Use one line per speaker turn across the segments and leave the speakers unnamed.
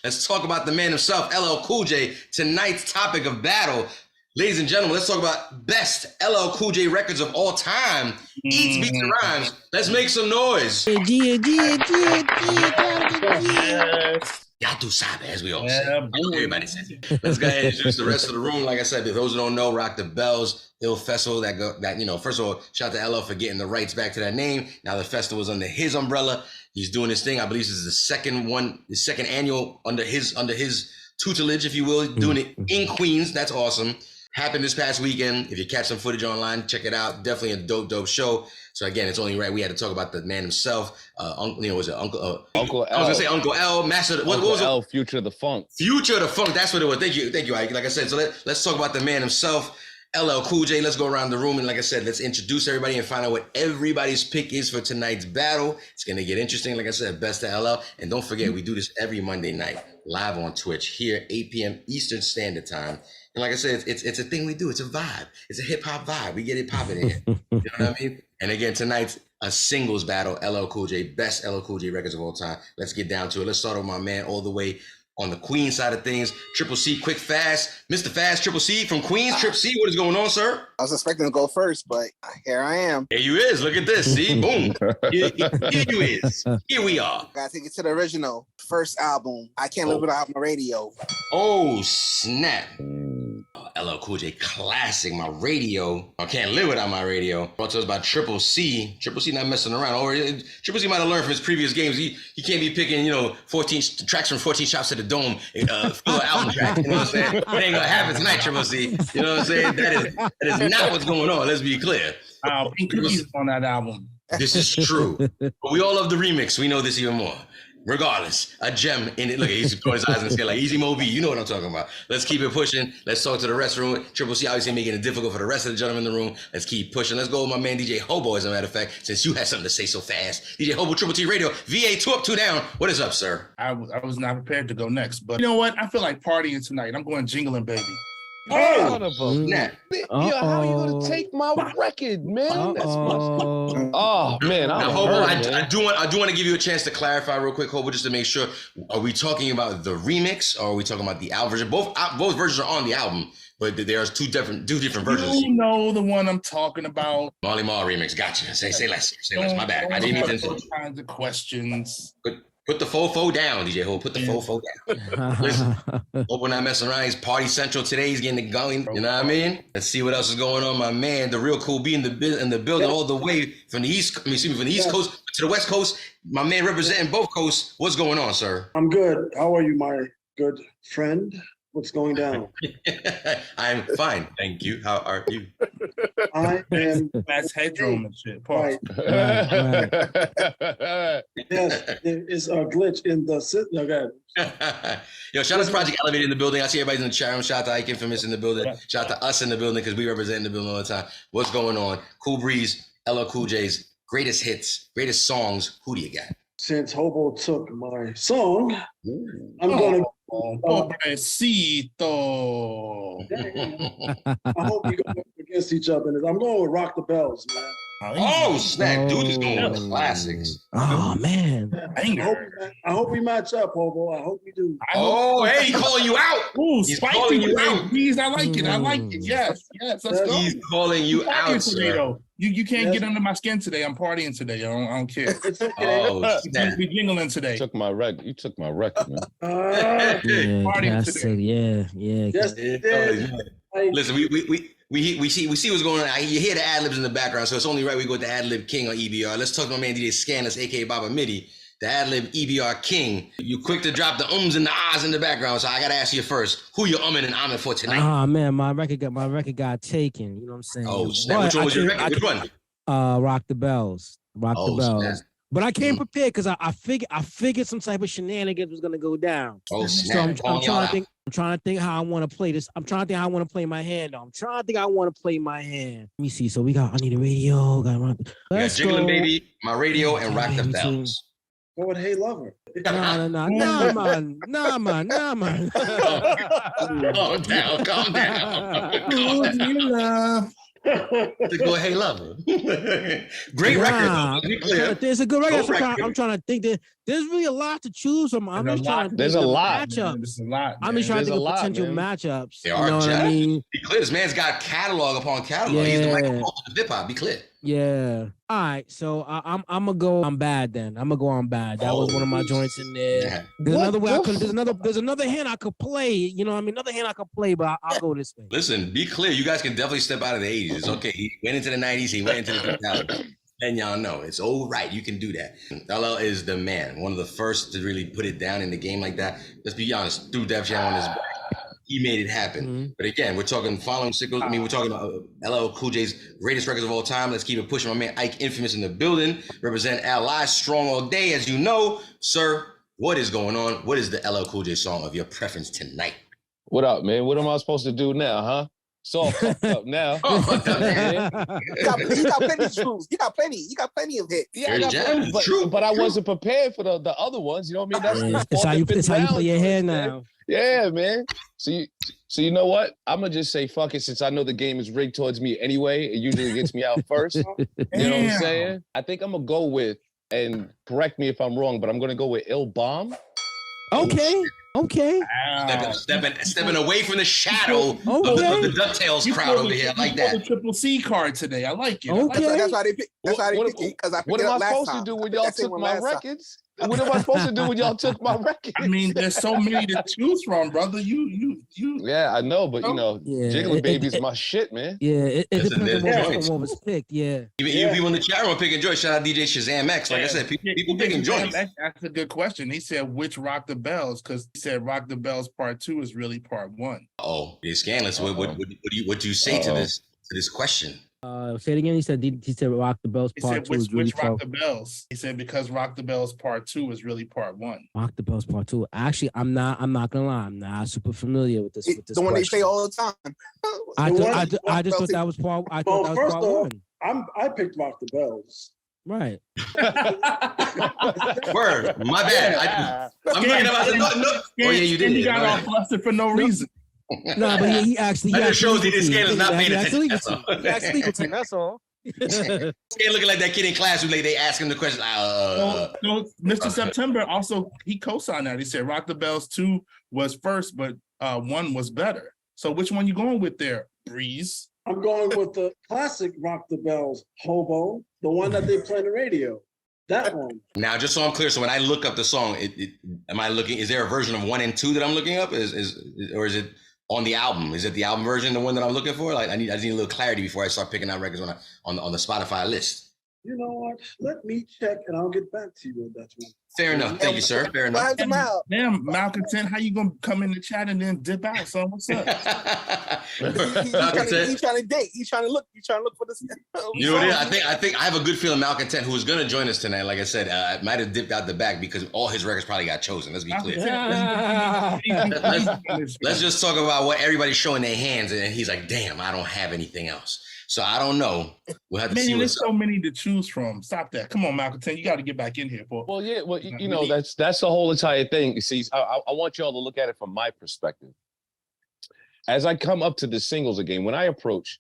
Let's talk about the man himself, LL Cool J. Tonight's topic of battle. Ladies and gentlemen, let's talk about best LL Cool J records of all time. Eats, beats, and rhymes. Let's make some noise. Ya tu sabe, as we all say. Everybody says it. Let's go ahead and introduce the rest of the room. Like I said, for those who don't know, Rock the Bells, Hill Festival, first of all, shout out to LL for getting the rights back to that name. Now the festival is under his umbrella. He's doing his thing. I believe this is the second annual under his tutelage, if you will, doing it in Queens. That's awesome. Happened this past weekend. If you catch some footage online, check it out. Definitely a dope show. So again, it's only right we had to talk about the man himself. Uncle L? I was gonna say Uncle L, Master. What was
L, Future of the Funk.
Future of the Funk. That's what it was. Thank you, Ike. Like I said, so let's talk about the man himself, LL Cool J. Let's go around the room and like I said, let's introduce everybody and find out what everybody's pick is for tonight's battle. It's gonna get interesting. Like I said, best of LL. And don't forget, we do this every Monday night live on Twitch here, 8 p.m. Eastern Standard Time. And like I said, it's a thing we do. It's a vibe. It's a hip hop vibe. We get it popping in. You know what I mean? And again, tonight's a singles battle. LL Cool J, best LL Cool J records of all time. Let's get down to it. Let's start with my man all the way on the Queen side of things. Triple C, quick, fast. Mr. Fast, Triple C from Queens. Trip C, what is going on, sir?
I was expecting to go first, but here I am.
Here you is. Look at this. See? Boom. Here you is. Here we are.
Gotta take it to the original. First album. I Can't Live Without My Radio.
Oh, snap. LL Cool J classic, my radio. I Can't Live Without My Radio. Brought to us by Triple C. Triple C not messing around. Or Triple C might have learned from his previous games. He can't be picking, 14 tracks from 14 Shots to the Dome, full album track. You know what I'm saying? It ain't gonna happen tonight, Triple C. You know what I'm saying? That is not what's going on. Let's be clear.
Pink Cookies on that album.
This is true. But we all love the remix. We know this even more. Regardless, a gem in it. Look, he's putting his eyes in the scale like Easy Mo B. You know what I'm talking about. Let's keep it pushing. Let's talk to the rest room. Triple C obviously making it difficult for the rest of the gentlemen in the room. Let's keep pushing. Let's go with my man DJ Hobo, as a matter of fact, since you had something to say so fast. DJ Hobo, Triple T Radio, VA 2 up, 2 down. What is up, sir?
I was not prepared to go next, but you know what? I feel like partying tonight. I'm going jingling, baby.
Snap.
Yo, how are you gonna take my record, man? That's oh man,
now, Hobo, I do want to give you a chance to clarify real quick, Hobo, just to make sure. Are we talking about the remix or are we talking about the album version? Both versions are on the album, but there's two different versions.
You know the one I'm talking about.
Molly Mall remix. Gotcha. Say less. My bad. I didn't mean to.
Those kinds of questions.
Put the fofo down, DJ Ho. Put the fofo down. Listen, hope we're not messing around. He's party central today. He's getting it going. You know what I mean? Let's see what else is going on, my man. The real Cool B in the building, all the way from the East. From the East Coast to the West Coast. My man representing both coasts. What's going on, sir?
I'm good. How are you, my good friend? What's going down?
I'm fine, thank you. How are you?
I am.
That's headroom and shit. Pause.
Yes, there is a glitch in the system. Okay.
Yo, shout out to Project Elevated in the building. I see everybody's in the chat room. Shout out to Ike Infamous in the building. Shout out to us in the building because we represent the building all the time. What's going on? Cool Breeze, LL Cool J's greatest hits, greatest songs. Who do you got?
Since Hobo took my song, I'm going to.
Pobrecito.
I hope you go against each other. I'm going with Rock the Bells, man.
Oh, snap. Dude is going with the classics.
Oh, man.
I hope we match up, Hobo. I hope we do.
Oh, hey, he's calling you out.
Ooh,
he's
calling you out. Please, I like it. I like it. Yes, let's go.
He's calling you out, sir.
You can't get under my skin today. I'm partying today. I don't care.
Oh, snap.
We're jingling today.
You took my record, man.
Partying today.
Yeah.
Yes,
listen, we see what's going on. You hear the ad-libs in the background, so it's only right we go with the ad-lib king on EBR. Let's talk to my man DJ Scandalous, a.k.a. Baba Midi, the ad-lib EBR king. You quick to drop the ums and the ahs in the background, so I got to ask you first, who you umming and ahming for tonight?
Oh, man, my record got taken. You know what I'm saying?
Oh, snap. Which one was your record? Which one?
Rock the Bells. Rock the Bells.
Snap.
But I came prepared because I figured some type of shenanigans was gonna go down.
Oh, snap.
So I'm trying to think how I want to play this. I'm trying to think how I want to play my hand. I'm trying to think how I want to play my hand. Let me see. So I need a radio.
Got Jiggling Baby, my radio, and Rock the Bells.
Go with Hey Lover.
Nah, man.
Calm down.
Who do you love?
To go, hey, love. Great record. Be clear.
There's a good record.
Go record.
I'm trying to think that there's really a lot to choose from. I'm just trying to
There's
think
a
of
lot.
matchups.
There's a lot.
I'm just trying to
There's
think
a
of
lot,
potential
man.
matchups.
They
You
are
know what I
just.
mean?
Be clear. This man's got catalog upon catalog. He's the
Yeah.
Michael Bolton of hip hop. Be clear.
Yeah. All right. So I'm gonna go on bad then. I'm gonna go on bad. That was one of my joints in there.
Yeah.
There's
What
another way.
the
There's another hand I could play. You know what I mean? Another hand I could play, but I'll go this way.
Listen, be clear. You guys can definitely step out of the 80s. It's okay. He went into the 90s. He went into the 2000s. And y'all know it's all right. You can do that. LL is the man. One of the first to really put it down in the game like that. Let's be honest. Through Def Jam on his back, he made it happen.
Mm-hmm.
But again, we're talking following sickles. I mean, we're talking about LL Cool J's greatest records of all time. Let's keep it pushing. My man Ike Infamous in the building. Represent LI strong all day, as you know. Sir, what is going on? What is the LL Cool J song of your preference tonight?
What up, man? What am I supposed to do now, huh? It's all fucked up now.
Oh, fucked up, man.
You got plenty of truths. You got plenty of hits.
Yeah,
Here's Jam.
but,
True,
but I
true.
wasn't prepared for the other ones. You know what I mean? That's
It's how you play your hand
man.
now.
Yeah, man. So you know what? I'm gonna just say fuck it, since I know the game is rigged towards me anyway. It usually gets me out first. You know what I'm saying? I think I'm gonna go with, and correct me if I'm wrong, but I'm gonna go with Il Bomb.
Okay.
Stepping away from the shadow of the DuckTales crowd over here. I like
The
that.
Triple C card today. I like it.
Okay.
That's why they pick. That's why they pick it, because I picked
What
it
am
up
I
last
supposed
time.
to do
I
when
picked
y'all
that same
took
one
my
last time.
records? What am I supposed to do when y'all took my records?
I mean, there's so many to choose from, brother. You.
Yeah, I know, but you know,
Yeah,
Jiggling Baby's my shit, man.
Yeah, it
Listen,
depends
there's
on what was picked. Yeah.
Even people in the chat room picking joints. Shout out DJ Shazam X. Like I said, people picking joints.
That's a good question. He said, which Rock the Bells? Because he said Rock the Bells Part 2 is really Part 1.
Oh, it's scandalous. What do you say to this question?
Say it again. He said Rock the Bells
He
Part
said,
2 is really
which Rock the Bells? He said, because Rock the Bells Part 2 is really Part 1.
Rock the Bells Part 2. Actually, I'm not gonna lie. I'm not super familiar with this.
The one they say all the time.
I just thought that was part. I thought that was part one.
I picked Rock the Bells.
Right.
Word. My bad. I'm looking about no. Oh yeah, you did.
You got all flustered for no reason.
No, but he actually.
That just shows the scale is not paying attention.
He asked Legalton. That's all.
Scan looking like that kid in class who like they ask him the question.
So Mr. September also he co-signed that. He said Rock the Bells 2 was first, but 1 was better. So which one you going with there, Breeze?
I'm going with the classic Rock the Bells, Hobo, the one that they play on the radio. That one.
Now, just so I'm clear, so when I look up the song, is there a version of 1 and 2 that I'm looking up? Or is it on the album? Is it the album version, the one that I'm looking for? Like I just need a little clarity before I start picking out records on the Spotify list.
You know what? Let me check and I'll get back to you on that one.
Fair enough. Thank you, sir. Fair enough.
Damn, Malcontent, how you gonna come in the chat and then dip out? So what's up?
He's trying to date. He's trying to look for this.
You know what it is? I think I have a good feeling Malcontent, who is going to join us tonight, like I said, might have dipped out the back because all his records probably got chosen. Let's be clear. Let's just talk about what everybody's showing their hands, and he's like, damn, I don't have anything else. So I don't know. We'll have to see.
There's so many to choose from. Stop that. Come on, Malcontent. You got to get back in here, boy.
Well, yeah. Well, you know, that's the whole entire thing. You see, I want y'all to look at it from my perspective. As I come up to the singles game, when I approach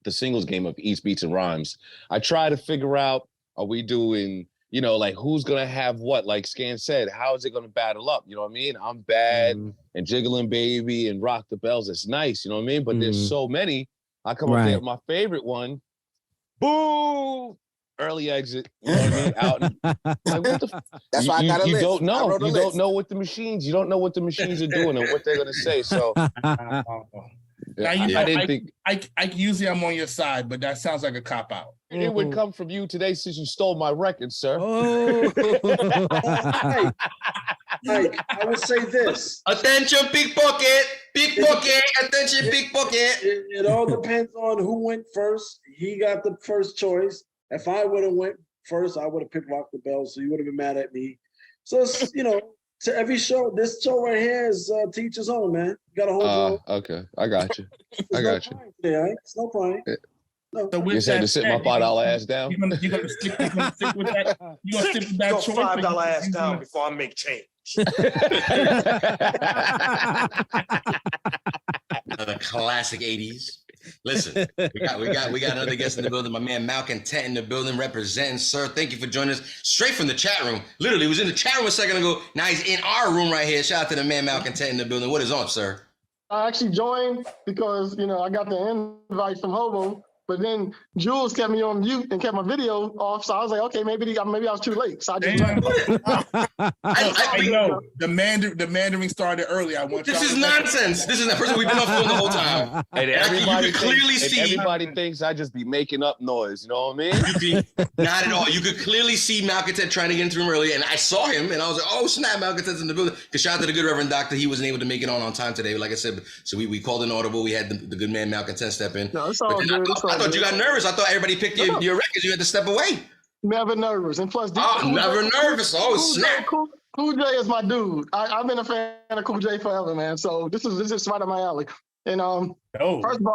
the singles game of East Beats and Rhymes, I try to figure out, are we doing, you know, like who's going to have what? Like Scan said, how is it going to battle up? You know what I mean? I'm Bad and Jiggling Baby and Rock the Bells. It's nice. You know what I mean? But there's so many. I come up there with my favorite one. Boo! Early exit. You know what I mean? Out. Like, what the
That's why I got a list.
You don't know.
You don't
know what the machines. You don't know what the machines are doing and what they're gonna say. So
now,
I didn't think.
I usually I'm on your side, but that sounds like a cop out.
It would come from you today since you stole my record, sir.
Oh.
Mike, I would say this.
Attention, pickpocket! Pickpocket! Attention, pickpocket!
It all depends on who went first. He got the first choice. If I would have went first, I would have picked Rock the Bells, so you would have been mad at me. So, it's, you know, to every show, this show right here is to each his own, man. You got a whole
okay, I got you. I got you.
Today, right? It's no crying. No.
So
You said to sit my $5 ass down.
You're gonna stick with that. You're gonna stick with that choice.
$5 ass down before I make change.
The classic 80s. Listen, we got another guest in the building. My man Malcontent in the building representing, sir. Thank you for joining us straight from the chat room. Literally, he was in the chat room a second ago. Now he's in our room right here. Shout out to the man Malcontent in the building. What is on, sir?
I actually joined because, I got the invite from Hobo, but then Jules kept me on mute and kept my video off. So I was like, okay, maybe I was too late. So I just
the Mandarin started early.
This is nonsense. This is the person we've been on phone the whole time.
And everybody
see.
thinks I just be making up noise. You know what I mean?
Not at all. You could clearly see Malcontent trying to get into the room early, and I saw him, and I was like, "Oh snap, Malcontent's in the building." Because shout out to the good Reverend Doctor, he wasn't able to make it on time today. Like I said, so we called an audible. We had the good man Malcontent step in.
No, it's all good.
I thought you got nervous. I thought everybody picked your records. You had to step away.
Never nervous. And plus,
never nervous. Oh, snap.
Cool J is my dude. I've been a fan of Cool J forever, man. So this is right up my alley. And first of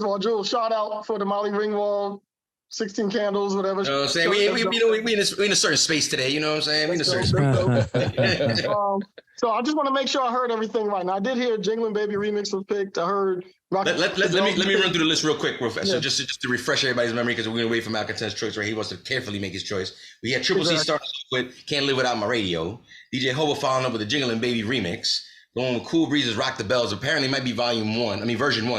all, Jules, shout out for the Molly Ringwald, 16 candles, whatever.
You know what I'm saying? We in a certain space today. You know what I'm saying? We in a certain space.
So I just want to make sure I heard everything right. Now I did hear Jingling Baby remix was picked. I heard.
Let me run through the list real quick, real fast. Yeah. So just to refresh everybody's memory, because we're gonna wait for Malcontent's choice, right? He wants to carefully make his choice. We had Triple C starting with "Can't Live Without My Radio." DJ Hobo following up with the Jingling Baby remix. The one with Cool Breeze's "Rock the Bells" apparently might be version 1.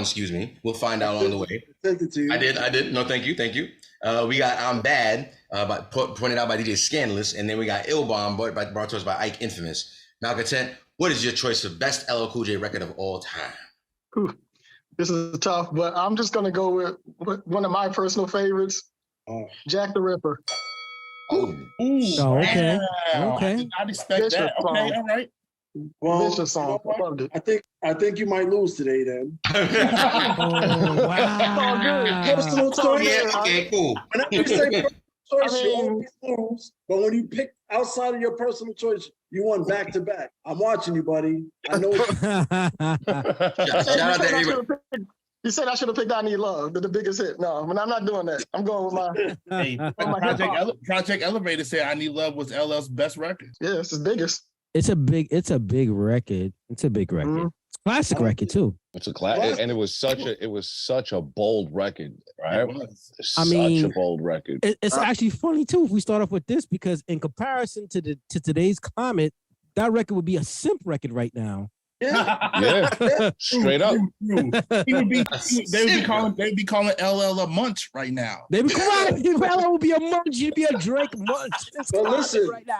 Excuse me. We'll find out along the way.
Sent it to you.
I did. No, thank you. We got "I'm Bad," pointed out by DJ Scandalous, and then we got "Ill Bomb," brought to us by Ike Infamous. Malcontent, what is your choice for best LL Cool J record of all time?
Whew. This is tough, but I'm just going to go with one of my personal favorites, Jack the Ripper.
Oh,
okay.
I'd expect that. Okay, all right.
Well, vicious song.
I think you might lose today then.
Oh, wow.
Personal choice.
Yeah, okay, cool.
Whenever you say personal choice, you always lose. But when you pick outside of your personal choice, you won back to back. I'm watching you, buddy. I know.
Shout out to everybody.
You said I should have picked "I Need Love," the biggest hit. No, I'm not doing that. I'm going with my.
Project Elevator said "I Need Love" was LL's best record.
Yeah, it's his biggest.
It's a big record. It's a big record.
Mm-hmm.
Classic record too.
It's a classic, and it was such a bold record, right?
I mean,
such a bold record.
It's actually funny too if we start off with this, because in comparison to today's climate, that record would be a simp record right now.
Yeah, straight up.
They'd be calling LL a munch right now.
They be calling LL would be a munch. You'd be a Drake munch.
But listen,
right now.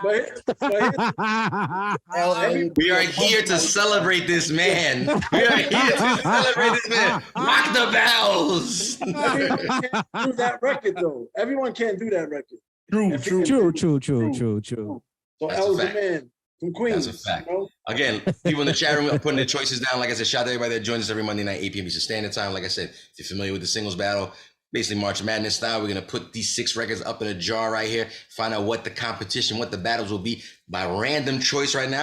We are here to celebrate this man. We are here to celebrate this man. Rock the bells.
Everyone can't do that record though. Everyone can't do that record.
True.
So L's the man. From Queens.
That's a fact. Again, people in the chat room are putting their choices down. Like I said, shout out to everybody that joins us every Monday night, 8 p.m. Eastern Standard Time. Like I said, if you're familiar with the singles battle, basically March Madness style, we're going to put these 6 records up in a jar right here, find out what the competition, what the battles will be by random choice right now.